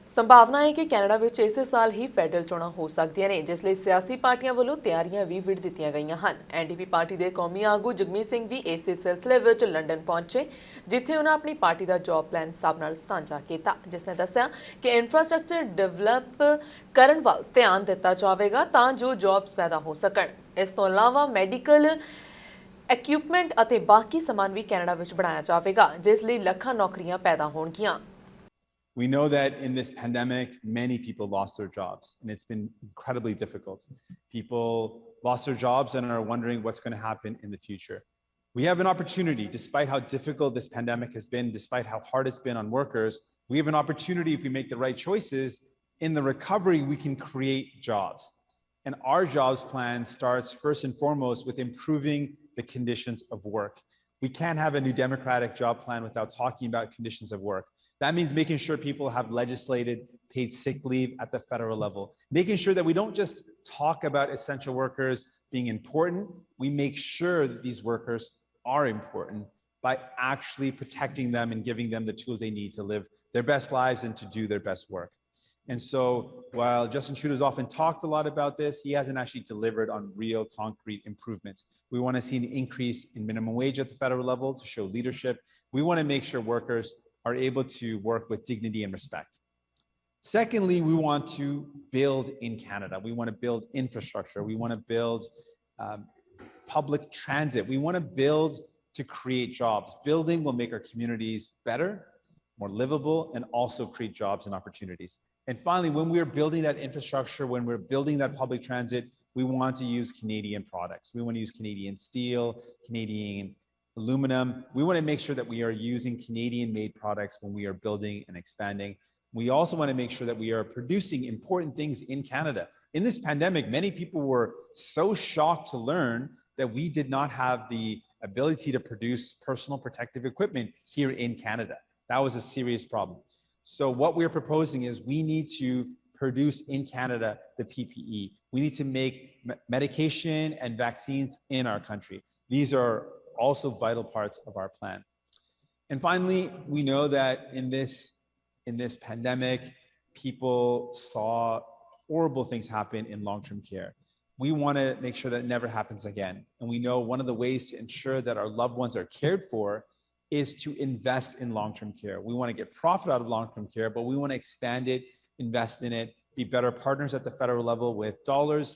ਸੰਭਾਵਨਾ ਹੈ ਕਿ ਕੈਨੇਡਾ ਵਿੱਚ ਇਸੇ ਸਾਲ ਹੀ ਫੈਡਰਲ ਚੋਣਾਂ ਹੋ ਸਕਦੀਆਂ ਨੇ, ਜਿਸ ਲਈ ਸਿਆਸੀ ਪਾਰਟੀਆਂ ਵੱਲੋਂ ਤਿਆਰੀਆਂ ਵੀ ਵਿੱਢ ਦਿੱਤੀਆਂ ਗਈਆਂ ਹਨ। ਐਨਡੀਪੀ ਪਾਰਟੀ ਦੇ ਕੌਮੀ ਆਗੂ ਜਗਮੀਤ ਸਿੰਘ ਵੀ ਇਸੇ ਸਿਲਸਿਲੇ ਵਿੱਚ ਲੰਡਨ ਪਹੁੰਚੇ, ਜਿੱਥੇ ਉਹਨਾਂ ਆਪਣੀ ਪਾਰਟੀ ਦਾ ਜੌਬ ਪਲਾਨ ਸਭ ਨਾਲ ਸਾਂਝਾ ਕੀਤਾ, ਜਿਸ ਨੇ ਦੱਸਿਆ ਕਿ ਇਨਫਰਾਸਟ੍ਰਕਚਰ ਡਿਵੈਲਪ ਕਰਨ ਵੱਲ ਧਿਆਨ ਦਿੱਤਾ ਜਾਵੇਗਾ ਤਾਂ ਜੋ ਜੌਬਸ ਪੈਦਾ ਹੋ ਸਕਣ। ਇਸ ਤੋਂ ਇਲਾਵਾ ਮੈਡੀਕਲ ਇਕਵਿਪਮੈਂਟ ਅਤੇ ਬਾਕੀ ਸਮਾਨ ਵੀ ਕੈਨੇਡਾ ਵਿੱਚ ਬਣਾਇਆ ਜਾਵੇਗਾ, ਜਿਸ ਲਈ ਲੱਖਾਂ ਨੌਕਰੀਆਂ ਪੈਦਾ ਹੋਣਗੀਆਂ। We know that in this pandemic, many people lost their jobs, and it's been incredibly difficult. People lost their jobs and are wondering what's going to happen in the future. We have an opportunity, despite how difficult this pandemic has been, despite how hard it's been on workers, we have an opportunity if we make the right choices. In the recovery, we can create jobs. And our jobs plan starts first and foremost with improving the conditions of work. We can't have a new democratic job plan without talking about conditions of work. That means making sure people have legislated paid sick leave at the federal level, making sure that we don't just talk about essential workers being important, we make sure that these workers are important by actually protecting them and giving them the tools they need to live their best lives and to do their best work. And so while Justin Trudeau's often talked a lot about this, he hasn't actually delivered on real concrete improvements. We want to see an increase in minimum wage at the federal level to show leadership. We want to make sure workers are able to work with dignity and respect. Secondly, we want to build in Canada. We want to build infrastructure. We want to build public transit. We want to build to create jobs. Building will make our communities better, more livable, and also create jobs and opportunities. And finally, when we're building that infrastructure, when we're building that public transit, we want to use Canadian products. We want to use Canadian steel, Canadian aluminum. We want to make sure that we are using Canadian-made products when we are building and expanding. We also want to make sure that we are producing important things in Canada. In this pandemic, many people were so shocked to learn that we did not have the ability to produce personal protective equipment here in Canada. That was a serious problem. So what we're proposing is we need to produce in Canada the PPE. We need to make medication and vaccines in our country. These are also vital parts of our plan. And finally, we know that in this pandemic, people saw horrible things happen in long-term care. We want to make sure that never happens again. And we know one of the ways to ensure that our loved ones are cared for is to invest in long-term care. We want to get profit out of long-term care, but we want to expand it, invest in it, be better partners at the federal level with dollars